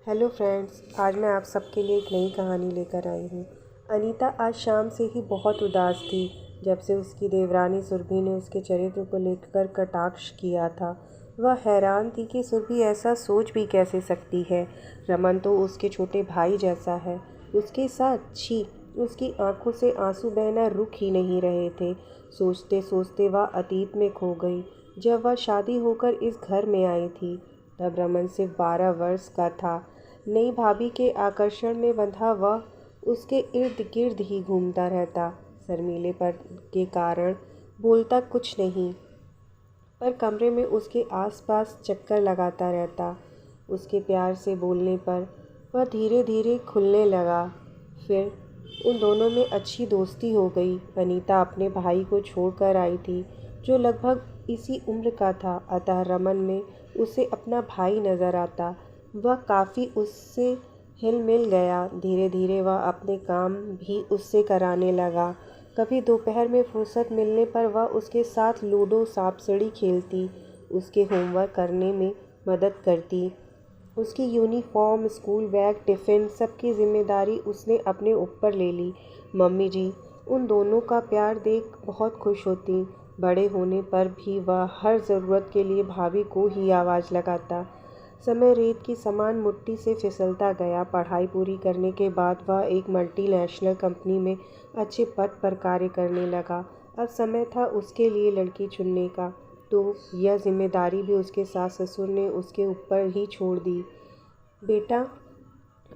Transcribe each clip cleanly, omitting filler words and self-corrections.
Hello friends, आज मैं आप सबके लिए एक नई कहानी लेकर आई हूँ। अनीता आज शाम से ही बहुत उदास थी। जब से उसकी देवरानी सुरभि ने उसके चरित्र को लेकर कटाक्ष किया था, वह हैरान थी कि सुरभि ऐसा सोच भी कैसे सकती है। रमन तो उसके छोटे भाई जैसा है। उसके साथ छी। उसकी आंखों से आंसू बहना रुक ही नहीं रहे थे। सोचते सोचते वह अतीत में खो गई। जब वह शादी होकर इस घर में आई थी तब रमन सिर्फ 12 वर्ष का था। नई भाभी के आकर्षण में बंधा वह उसके इर्द गिर्द ही घूमता रहता। शर्मीलेपन के कारण बोलता कुछ नहीं, पर कमरे में उसके आसपास चक्कर लगाता रहता। उसके प्यार से बोलने पर वह धीरे धीरे खुलने लगा। फिर उन दोनों में अच्छी दोस्ती हो गई। अनीता अपने भाई को छोड़कर आई थी, जो लगभग इसी उम्र का था, अतः रमन में उसे अपना भाई नजर आता। वह काफ़ी उससे हिल मिल गया। धीरे धीरे वह अपने काम भी उससे कराने लगा। कभी दोपहर में फुर्सत मिलने पर वह उसके साथ लूडो सांप सीढ़ी खेलती, उसके होमवर्क करने में मदद करती। उसकी यूनिफॉर्म, स्कूल बैग, टिफ़िन सबकी जिम्मेदारी उसने अपने ऊपर ले ली। मम्मी जी उन दोनों का प्यार देख बहुत खुश होती। बड़े होने पर भी वह हर ज़रूरत के लिए भाभी को ही आवाज़ लगाता। समय रेत की समान मुट्ठी से फिसलता गया। पढ़ाई पूरी करने के बाद वह एक मल्टीनेशनल कंपनी में अच्छे पद पर कार्य करने लगा। अब समय था उसके लिए लड़की चुनने का, तो यह जिम्मेदारी भी उसके सास ससुर ने उसके ऊपर ही छोड़ दी। बेटा,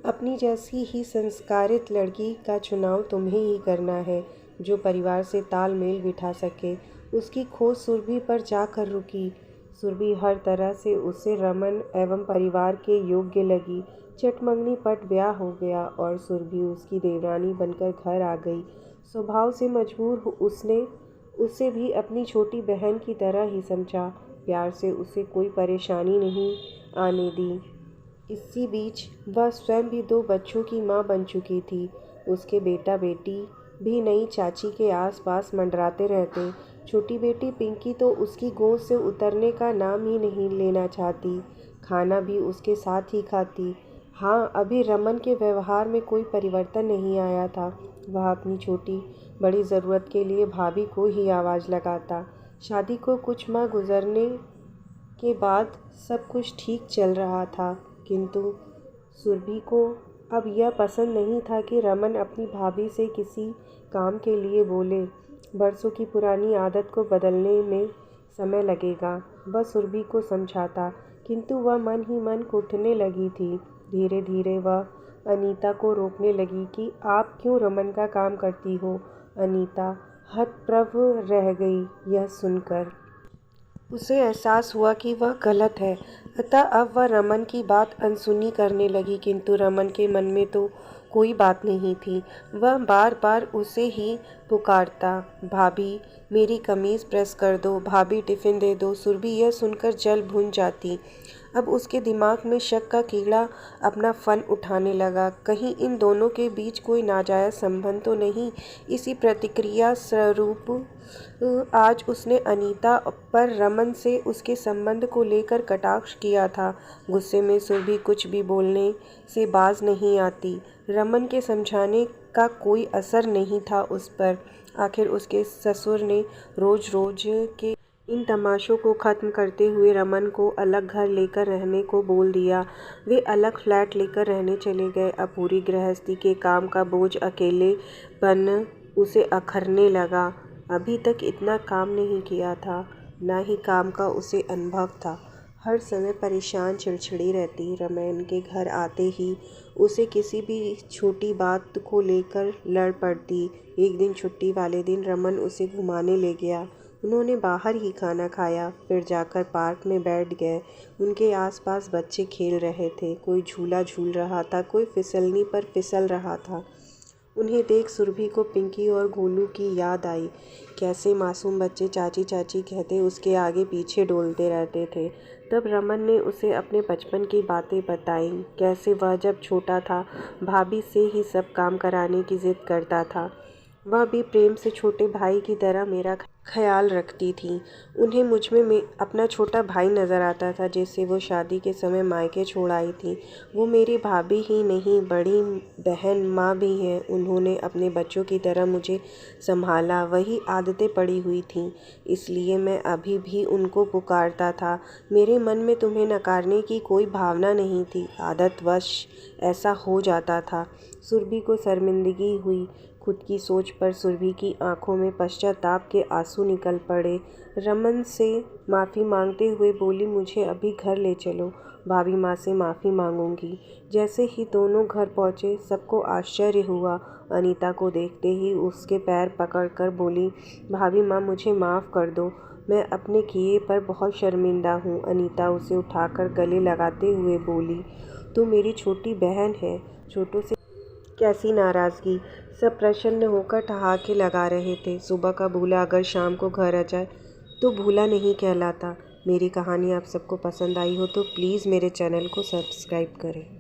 अपनी जैसी ही संस्कारित लड़की का चुनाव तुम्हें ही करना है, जो परिवार से तालमेल बिठा सके। उसकी खोज सुरभि पर जाकर रुकी। सुरभि हर तरह से उसे रमन एवं परिवार के योग्य लगी। चटमंगनी पट ब्याह हो गया और सुरभि उसकी देवरानी बनकर घर आ गई। स्वभाव से मजबूर उसने उसे भी अपनी छोटी बहन की तरह ही समझा। प्यार से उसे कोई परेशानी नहीं आने दी। इसी बीच वह स्वयं भी 2 बच्चों की मां बन चुकी थी। उसके बेटा बेटी भी नई चाची के आसपास मंडराते रहते। छोटी बेटी पिंकी तो उसकी गोद से उतरने का नाम ही नहीं लेना चाहती। खाना भी उसके साथ ही खाती। हाँ, अभी रमन के व्यवहार में कोई परिवर्तन नहीं आया था। वह अपनी छोटी बड़ी ज़रूरत के लिए भाभी को ही आवाज़ लगाता। शादी को कुछ माह गुजरने के बाद सब कुछ ठीक चल रहा था, किंतु सुरभि को अब यह पसंद नहीं था कि रमन अपनी भाभी से किसी काम के लिए बोले। बरसों की पुरानी आदत को बदलने में समय लगेगा, वह सुरभि को समझाता, किंतु वह मन ही मन कुढ़ने लगी थी। धीरे धीरे वह अनीता को रोकने लगी कि आप क्यों रमन का काम करती हो। अनीता हतप्रभ रह गई यह सुनकर। उसे एहसास हुआ कि वह गलत है, अतः अब वह रमन की बात अनसुनी करने लगी, किंतु रमन के मन में तो कोई बात नहीं थी। वह बार बार उसे ही पुकारता, भाभी मेरी कमीज़ प्रेस कर दो, भाभी टिफ़िन दे दो। सुरभि यह सुनकर जल भुन जाती। अब उसके दिमाग में शक का कीड़ा अपना फन उठाने लगा। कहीं इन दोनों के बीच कोई नाजायज़ संबंध तो नहीं। इसी प्रतिक्रिया स्वरूप आज उसने अनीता पर रमन से उसके संबंध को लेकर कटाक्ष किया था। गुस्से में सुरभि कुछ भी बोलने से बाज नहीं आती। रमन के समझाने का कोई असर नहीं था उस पर। आखिर उसके ससुर ने रोज रोज के इन तमाशों को ख़त्म करते हुए रमन को अलग घर लेकर रहने को बोल दिया। वे अलग फ्लैट लेकर रहने चले गए। अब पूरी गृहस्थी के काम का बोझ अकेलेपन उसे अखरने लगा। अभी तक इतना काम नहीं किया था, न ही काम का उसे अनुभव था। हर समय परेशान चिड़चिड़ी रहती। रमन के घर आते ही उसे किसी भी छोटी बात को लेकर लड़ पड़ती। एक दिन छुट्टी वाले दिन रमन उसे घुमाने ले गया। उन्होंने बाहर ही खाना खाया, फिर जाकर पार्क में बैठ गए। उनके आसपास बच्चे खेल रहे थे। कोई झूला झूल रहा था, कोई फिसलनी पर फिसल रहा था। उन्हें देख सुरभि को पिंकी और गोलू की याद आई। कैसे मासूम बच्चे चाची चाची कहते उसके आगे पीछे डोलते रहते थे। तब रमन ने उसे अपने बचपन की बातें बताईं। कैसे वह जब छोटा था भाभी से ही सब काम कराने की जिद करता था। वह भी प्रेम से छोटे भाई की तरह मेरा ख्याल रखती थीं। उन्हें मुझ में अपना छोटा भाई नज़र आता था जिसे वो शादी के समय मायके छोड़ आई थी। वो मेरी भाभी ही नहीं, बड़ी बहन माँ भी हैं। उन्होंने अपने बच्चों की तरह मुझे संभाला, वही आदतें पड़ी हुई थीं, इसलिए मैं अभी भी उनको पुकारता था। मेरे मन में तुम्हें नकारने की कोई भावना नहीं थी, आदतवश ऐसा हो जाता था। सुरभि को शर्मिंदगी हुई। खुद की सोच पर सुरभि की आंखों में पश्चाताप के आंसू निकल पड़े। रमन से माफ़ी मांगते हुए बोली, मुझे अभी घर ले चलो, भाभी माँ से माफ़ी मांगूंगी। जैसे ही दोनों घर पहुँचे सबको आश्चर्य हुआ। अनीता को देखते ही उसके पैर पकड़कर बोली, भाभी माँ मुझे माफ़ कर दो, मैं अपने किए पर बहुत शर्मिंदा हूँ। अनीता उसे उठाकर गले लगाते हुए बोली, तू मेरी छोटी बहन है, छोटों से कैसी नाराज़गी। सब प्रसन्न होकर ठहाके लगा रहे थे। सुबह का भूला अगर शाम को घर आ जाए तो भूला नहीं कहलाता। मेरी कहानी आप सबको पसंद आई हो तो प्लीज़ मेरे चैनल को सब्सक्राइब करें।